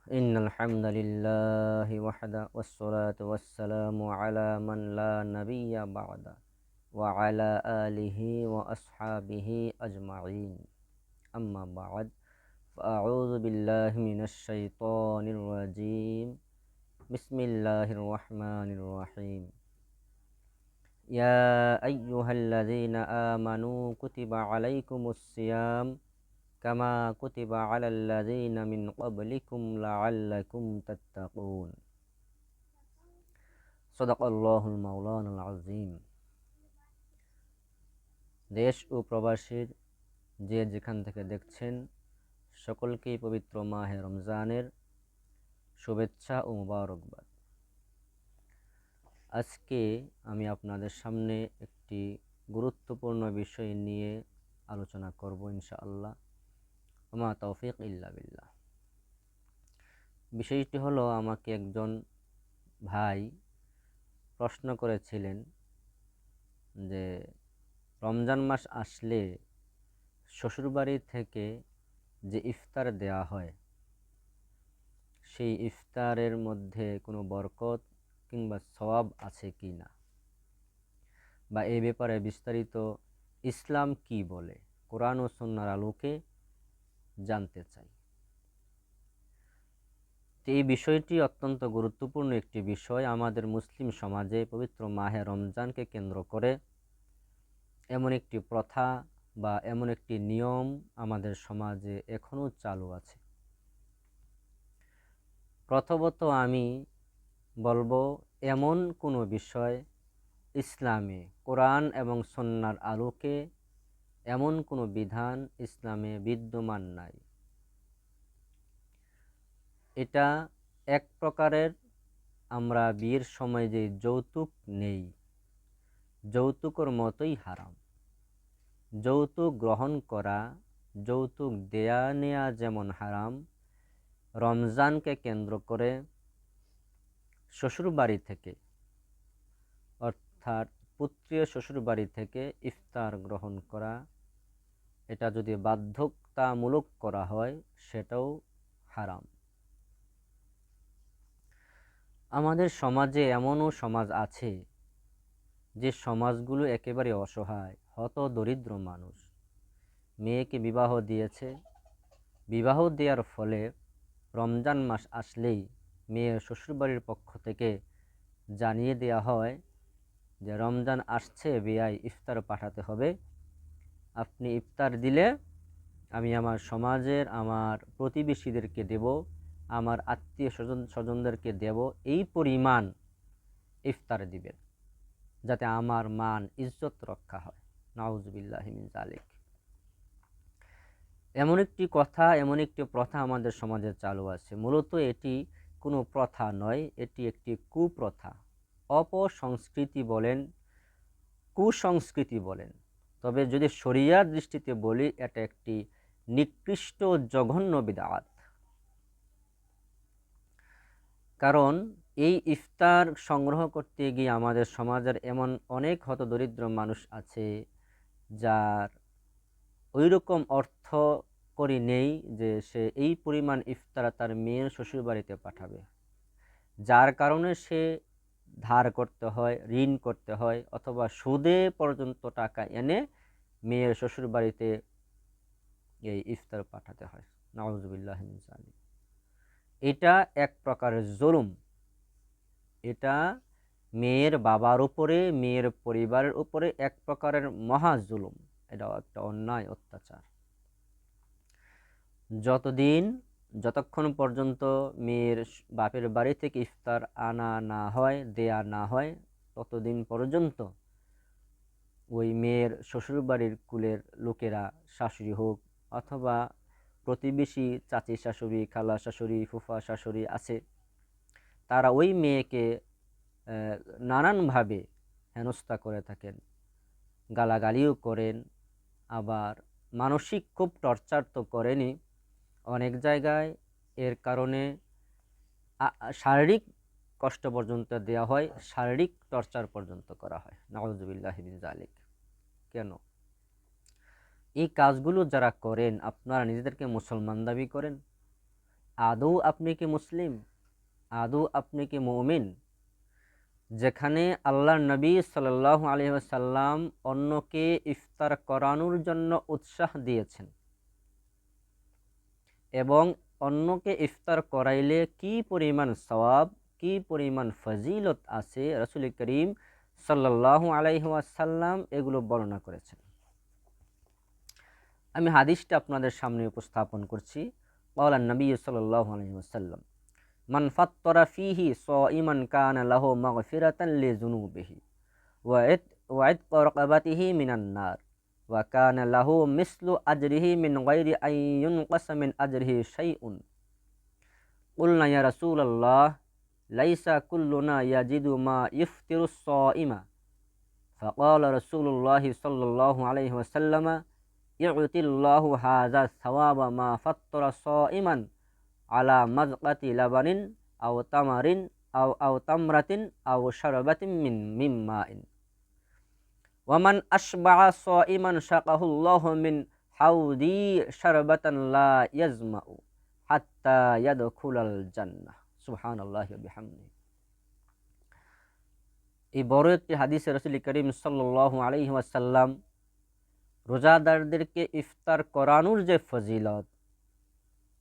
إن الحمد لله وحده والصلاة والسلام على من لا نبي بعده وعلى آله وأصحابه أجمعين أما بعد فأعوذ بالله من الشيطان الرجيم بسم الله الرحمن الرحيم يا أيها الذين آمنوا كتب عليكم الصيام কামা কুতিবা আলাল্লাযীনা মিন ক্বাবলিকুম লাআল্লাকুম তাত্তাকুন। সাদাকাল্লাহুল মাওলানাল আযীম। দেশ ও প্রবাসীর যে যেখান থেকে দেখছেন সকলকেই পবিত্র মাহে রমজানের শুভেচ্ছা ও মোবারকবাদ। আজকে আমি আপনাদের সামনে একটি গুরুত্বপূর্ণ বিষয় নিয়ে আলোচনা করব ইনশাআল্লাহ। ওমা তৌফিক ইল্লা বিল্লাহ। বিষয়টি হলো, আমাকে একজন ভাই প্রশ্ন করেছিলেন যে রমজান মাস আসলে শ্বশুরবাড়ি থেকে যে ইফতার দেয়া হয় সেই ইফতারের মধ্যে কোনো বরকত কিংবা সওয়াব আছে কি না, বা এই ব্যাপারে বিস্তারিত ইসলাম কি বলে, কোরআন ও সুন্নাহর আলোকে জানতে চাই। এই বিষয়টি অত্যন্ত গুরুত্বপূর্ণ একটি বিষয়। আমাদের মুসলিম সমাজে পবিত্র মাহে রমজানকে কেন্দ্র করে এমন একটি প্রথা বা এমন একটি নিয়ম আমাদের সমাজে এখনও চালু আছে। প্রথমত আমি বলবো, এমন কোনো বিষয় ইসলামে কোরআন এবং সুন্নাহর আলোকে এমন কোনো বিধান ইসলামে বিদ্যমান নাই। এটা এক প্রকারের, আমরা বিয়ের সময় যে যৌতুক নেই, যৌতুকের মতোই হারাম। যৌতুক গ্রহণ করা, যৌতুক দেয়া নেয়া যেমন হারাম, রমজানকে কেন্দ্র করে শ্বশুরবাড়ি থেকে অর্থাৎ পুত্রীয় শ্বশুরবাড়ি থেকে ইফতার গ্রহণ করা, এটা যদি বাধ্যতামূলক করা হয় সেটাও হারাম। আমাদের সমাজে এমনও সমাজ আছে যে সমাজগুলো একেবারে অসহায়, হত দরিদ্র মানুষ মেয়েকে বিবাহ দিয়েছে। বিবাহ দেওয়ার ফলে রমজান মাস আসলেই মেয়ের শ্বশুরবাড়ির পক্ষ থেকে জানিয়ে দেওয়া হয় যে রমজান আসছে, বিয়ায় ইফতার পাঠাতে হবে। আপনি ইফতার দিলে আমি আমার সমাজের, আমার প্রতিবেশীদেরকে দেব, আমার আত্মীয় স্বজনদেরকে দেব, এই পরিমাণ ইফতার দিবেন যাতে আমার মান ইজ্জত রক্ষা হয়। নাউজুবিল্লাহি মিন যালিক। এমন একটি কথা, এমন একটি প্রথা আমাদের সমাজে চালু আছে। মূলত এটি কোনো প্রথা নয়, এটি একটি কুপ্রথা, অপসংস্কৃতি বলেন, কুসংস্কৃতি বলেন। তবে যদি শরিয়ার দৃষ্টিতে বলি, এটা একটি নিকৃষ্ট জঘন্য বিদআত। কারণ এই ইফতার সংগ্রহ করতে গিয়ে আমাদের সমাজের এমন অনেক হতদরিদ্র মানুষ আছে যার ওই রকম অর্থ করি নেই যে সে এই পরিমাণ ইফতার তার মেয়ের শ্বশুরবাড়িতে পাঠাবে, যার কারণে সে ধার করতে হয়, ঋণ করতে হয়, অথবা সুদে পর্যন্ত টাকা এনে মেয়ের শ্বশুরবাড়িতে এই ইফতার পাঠাতে হয়। নাউজুবিল্লাহি মিন যালিক। এটা এক প্রকারের জুলুম। এটা মেয়ের বাবার উপরে, মেয়ের পরিবারের উপরে এক প্রকারের মহা জুলুম। এটাও একটা অন্যায়, অত্যাচার। যতক্ষণ পর্যন্ত মেয়ের বাপের বাড়ি থেকে ইফতার আনা না হয়, দেয়া না হয়, ততদিন পর্যন্ত ওই মেয়ের শ্বশুরবাড়ির কুলের লোকেরা, শাশুড়ি হোক অথবা প্রতিবেশী চাচি শাশুড়ি, খালা শাশুড়ি, ফুফা শাশুড়ি আছে, তারা ওই মেয়েকে নানানভাবে হেনস্থা করে থাকেন, গালাগালিও করেন। আবার মানসিক খুব টর্চার তো করেনি, অনেক জায়গায় এর কারণে শারীরিক কষ্ট পর্যন্ত দেওয়া হয়, শারীরিক টর্চার পর্যন্ত করা হয়। নাউজুবিল্লাহি মিন যালিক। কেন? এই কাজগুলো যারা করেন, আপনারা নিজেদেরকে মুসলমান দাবি করেন, আদৌ আপনি কি মুসলিম? আদৌ আপনি কি মুমিন? যেখানে আল্লাহর নবী সাল্লাল্লাহু আলাইহি ওয়াসাল্লাম অন্যকে ইফতার করানোর জন্য উৎসাহ দিয়েছেন এবং অন্যকে ইফতার করাইলে কি পরিমাণ সওয়াব, কি পরিমাণ ফজিলত আছে, রাসূল করিম সাল্লাল্লাহু আলাইহি ওয়াসাল্লাম এগুলো বর্ণনা করেছেন। আমি হাদিসটা আপনাদের সামনে উপস্থাপন করছি। ক্বালা নবী সাল্লাল্লাহু আলাইহি ওয়াসাল্লাম, মান ফাত্তারা ফীহি সাইমান কানা লাহু মাগফিরাতান লিযুনুবিহি ওয়া ইতকা রাকাবাতিহি মিনান নার ওয়া কানা লাহু মিসলু আজরিহি মিন গায়রি আন ইউনকাসা মিন আজরিহি শাইউন। কুলনা ইয়া রাসূলাল্লাহ লাইসা কুল্লুনা ইয়াজিদু মা ইফতিরুস সাইমা। ফাকালা রাসূলুল্লাহ সাল্লাল্লাহু আলাইহি ওয়াসাল্লাম, ইউতিল্লাহু হাযা সাওয়াবা মা ফাত্তারা সাইমান আলা মাজকাতি লাবানিন আও তামারিন আও তামরাতিন আও শারবাতিন মিন মাইন। ওয়ামান আশবা'a সাইমান শাকাহুল্লাহু মিন হাউদি শারবাতান লা ইয়াজমাউ হাত্তা ইয়াদখুলাল জান্নাহ। সুবহানাল্লাহি ওয়া বিহামদিহি। এই বড় একটি হাদিসে রাসূল করিম সাল্লাল্লাহু আলাইহি ওয়াসাল্লাম রোজাদারদেরকে ইফতার করানোর যে ফজিলত,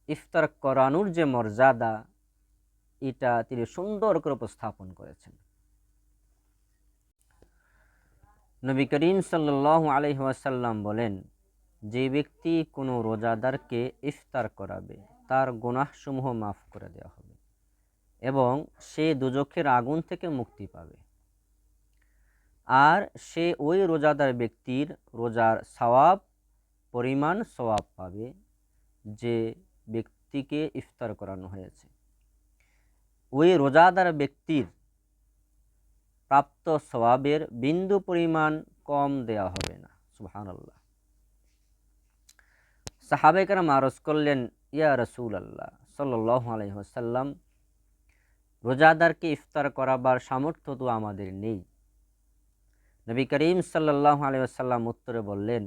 ইফতার করানোর যে মর্যাদা, এটা তিনি সুন্দর করে উপস্থাপন করেছেন। নবী করিম সাল্লাল্লাহু আলাইহি ওয়াসাল্লাম বলেন, যে ব্যক্তি কোনো রোজাদারকে ইফতার করাবে তার গুনাহসমূহ মাফ করে দেওয়া হবে এবং সে দোজখের আগুন থেকে মুক্তি পাবে। আর সে ওই রোজাদার ব্যক্তির রোজার সওয়াব পরিমাণ সওয়াব পাবে যে ব্যক্তিকে ইফতার করানো হয়েছে। ওই রোজাদার ব্যক্তির প্রাপ্ত সওয়াবের বিন্দু পরিমাণ কম দেওয়া হবে না। সুবহানাল্লাহ। সাহাবায়ে কেরাম আরজ করলেন, ইয়া রাসূলুল্লাহ সাল্লাল্লাহু আলাইহি ওয়াসাল্লাম, রোজাদারকে ইফতার করাবার সামর্থ্য তো আমাদের নেই। নবী করিম সাল্লাল্লাহু আলাইহি ওয়াসাল্লাম উত্তরে বললেন,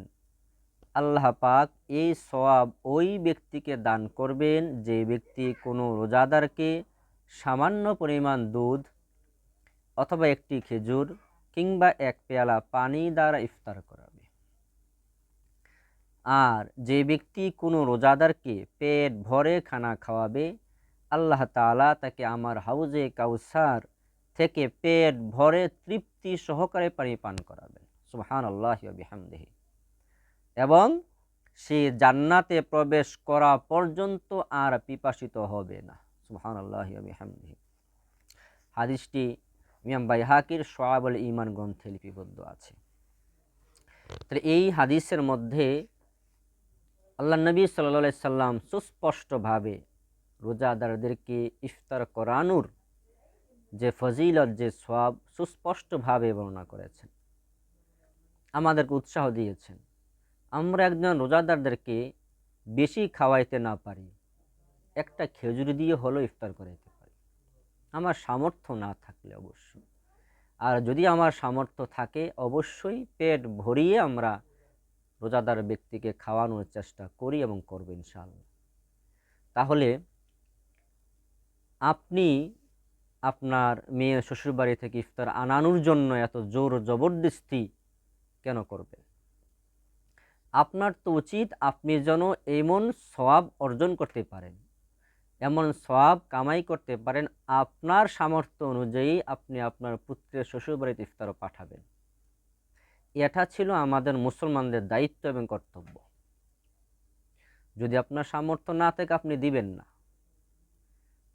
আল্লাহ পাক এই সওয়াব ওই ব্যক্তিকে দান করবেন যে ব্যক্তি কোনো রোজাদারকে সামান্য পরিমাণ দুধ অথবা একটি খেজুর কিংবা এক পেয়ালা পানি দ্বারা ইফতার করাবে। আর যে ব্যক্তি কোনো রোজাদারকে পেট ভরে খানা খাওয়াবে, আল্লাহ তাআলা তাকে আমার হাউজে কাউসার থেকে পেট ভরে তৃপ্তি সহকারে পানি পান করাবেন। সুবহানাল্লাহি ওয়া বিহামদিহি। এবং সে জান্নাতে প্রবেশ করা পর্যন্ত আর পিপাসিত হবে না। সুবহানাল্লাহি ওয়া বিহামদিহি। হাদিসটি ইমাম বাইহাকির শুআবুল ঈমান গ্রন্থে লিপিবদ্ধ আছে। তাহলে এই হাদিসের মধ্যে আল্লাহর নবী সাল্লাল্লাহু আলাইহি সাল্লাম সুস্পষ্টভাবে রোজাদারদেরকে ইফতার করানোর যে ফজিলত, যে সওয়াব সুস্পষ্টভাবে বর্ণনা করেছেন, আমাদেরকে উৎসাহ দিয়েছেন। আমরা একজন রোজাদারদেরকে বেশি খাওয়াইতে না পারি, একটা খেজুর দিয়ে হলো ইফতার করাইতে পারি, আমার সামর্থ্য না থাকলে অবশ্যই। আর যদি আমার সামর্থ্য থাকে, অবশ্যই পেট ভরিয়ে আমরা রোজাদার ব্যক্তিকে খাওয়ানোর চেষ্টা করি এবং করব ইনশাআল্লাহ। তাহলে আপনি আপনার মেয়ের শ্বশুরবাড়ি থেকে ইফতার আনানোর জন্য এত জোর জবরদস্তি কেন করবেন? আপনার তো উচিত আপনি যেন এমন সওয়াব অর্জন করতে পারেন, এমন সওয়াব কামাই করতে পারেন, আপনার সামর্থ্য অনুযায়ী আপনি আপনার পুত্রের শ্বশুরবাড়িতে ইফতারও পাঠাবেন। এটা ছিল আমাদের মুসলমানদের দায়িত্ব এবং কর্তব্য। যদি আপনার সামর্থ্য না থাকে আপনি দিবেন না,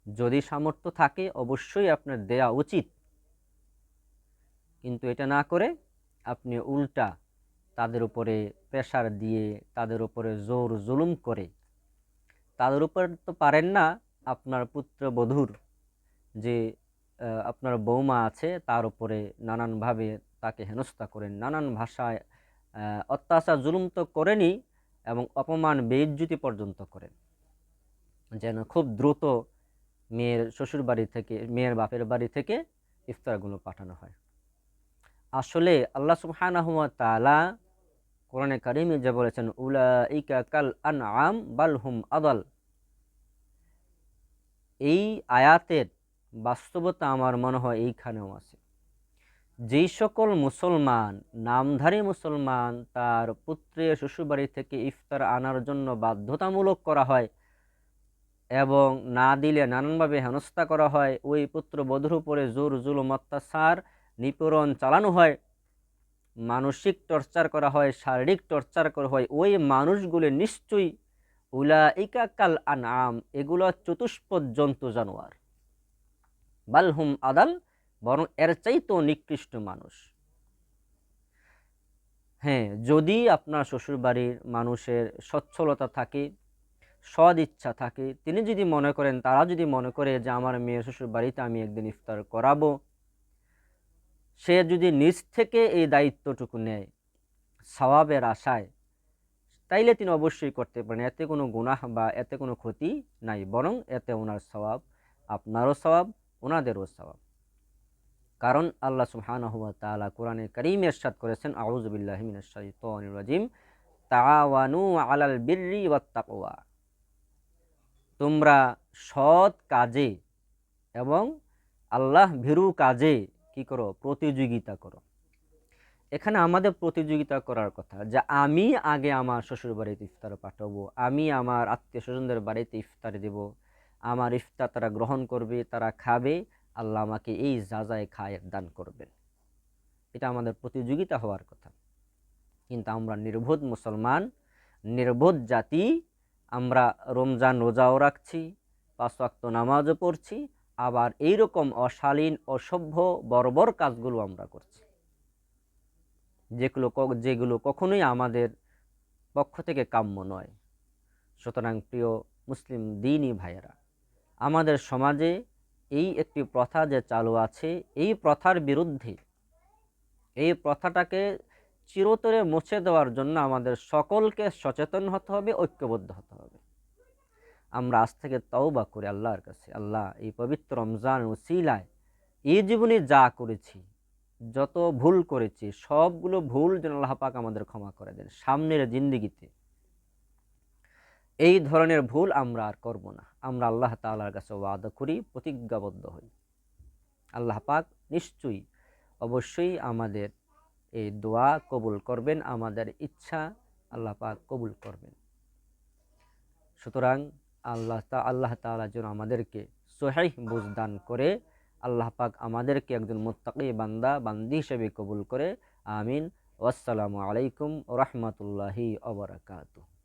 যদি সামর্থ্য থাকে অবশ্যই আপনার দেয়া উচিত। কিন্তু এটা না করে আপনি উল্টা তাদের উপরে প্রেশার দিয়ে, তাদের উপরে জোর জুলুম করে, তাদের উপর তো পারেন না, আপনার পুত্রবধূর যে আপনার বৌমা আছে তার উপরে নানানভাবে তাকে হেনস্থা করেন, নানান ভাষায় অত্যাচার জুলুম তো করেনি এবং অপমান বেইজ্জতি পর্যন্ত করেন, যেন খুব দ্রুত মেয়ের শ্বশুর বাড়ি থেকে, মেয়ের বাপের বাড়ি থেকে ইফতারগুলো পাঠানো হয়। আসলে আল্লাহ সুবহানাহু ওয়া তাআলা কোরআনে কারিমে যে বলেছেন, উলাইকা কাল আনআম বাল হুম আদাল, এই আয়াতের বাস্তবতা আমার মনে হয় এইখানেও আছে। যেই সকল মুসলমান, নামধারী মুসলমান, তার পুত্রের শ্বশুরবাড়ি থেকে ইফতার আনার জন্য বাধ্যতামূলক করা হয় এবং না দিলে নানানভাবে হেনস্থা করা হয়, ওই পুত্রবধূর উপরে জোর জুলুম অত্যাচার নিপীড়ন চালানো হয়, মানসিক টর্চার করা হয়, শারীরিক টর্চার করা হয়, ওই মানুষগুলো নিশ্চয়ই উলাইকা কাল আনআম, এগুলো চতুষ্পদ জন্তু জানোয়ার, বালহুম আদাল, বরং এর চাইতেও নিকৃষ্ট মানুষ। হ্যাঁ, যদি আপনার শ্বশুরবাড়ির মানুষের সচ্ছলতা থাকে, সদ ইচ্ছা থাকে, তিনি যদি মনে করেন, তারা যদি মনে করে যে আমার মেয়ের শ্বশুর বাড়িতে আমি একদিন ইফতার করাবো, সে যদি নিজ থেকে এই দায়িত্বটুকু নেয় সওয়াবের আশায়, তাইলে তিনি অবশ্যই করতে পারেন। এতে কোনো গুনাহ বা এতে কোনো ক্ষতি নাই, বরং এতে ওনার সওয়াব, আপনারও সওয়াব, ওনাদেরও সওয়াব। কারণ আল্লাহ সুবহানাহু ওয়া তাআলা কোরআনে কারীমে ইরশাদ করেছেন, আউযু বিল্লাহি মিনাশ শাইতানির রাজিম, তাআওয়ানু আলাল বিররি ওয়াত তাকওয়া, তোমরা সৎ কাজে এবং আল্লাহ ভীরু কাজে কি করো? প্রতিযোগিতা করো। এখানে আমাদের প্রতিযোগিতা করার কথা যে আমি আগে আমার শ্বশুর বাড়িতে ইফতার পাঠাবো, আমি আমার আত্মীয় স্বজনদের বাড়িতে ইফতার দেব, আমার ইফতার তারা গ্রহণ করবে, তারা খাবে, আল্লাহ আমাকে এই যাজায় খায়ের দান করবেন। এটা আমাদের প্রতিযোগিতা হওয়ার কথা। কিন্তু আমরা নির্বোধ মুসলমান, নির্বোধ জাতি, আমরা রমজান রোজাও রাখছি, 5 ওয়াক্ত নামাজও পড়ছি, আবার এইরকম অশালীন, অসভ্য, বর্বর কাজগুলো আমরা করছি, যেগুলো কখনোই আমাদের পক্ষ থেকে কাম্য নয়। সুতরাং প্রিয় মুসলিম দিনী ভাইয়েরা, আমাদের সমাজে এই একটি প্রথা যে চালু আছে, এই প্রথার বিরুদ্ধে, এই প্রথাটাকে চিরতরে মুছে দেওয়ার জন্য আমাদের সকলকে সচেতন হতে হবে, ঐক্যবদ্ধ হতে হবে। আমরা আজ থেকে তওবা করি আল্লাহর কাছে, আল্লাহ এই পবিত্র রমজান উসিলায় এই জীবনে যা করেছি, যত ভুল করেছি, সবগুলো ভুল যেন আল্লাহ পাক আমাদের ক্ষমা করে দেন। সামনের জিন্দেগিতে এই ধরনের ভুল আমরা আর করব না। আমরা আল্লাহ তাআলার কাছে ওয়াদা করি, প্রতিজ্ঞাবদ্ধ হই। আল্লাহ পাক নিশ্চয়ই অবশ্যই আমাদের এই দোয়া কবুল করবেন, আমাদের ইচ্ছা আল্লাহ পাক কবুল করবেন। সুতরাং আল্লাহ তাআলা যেন আমাদেরকে সহিহ বুঝ দান করে, আল্লাহ পাক আমাদেরকে একজন মুত্তাকি বান্দা বান্দি হিসেবে কবুল করে। আমিন। ওয়াসসালামু আলাইকুম ওয়া রাহমাতুল্লাহি ওয়া বারাকাতুহু।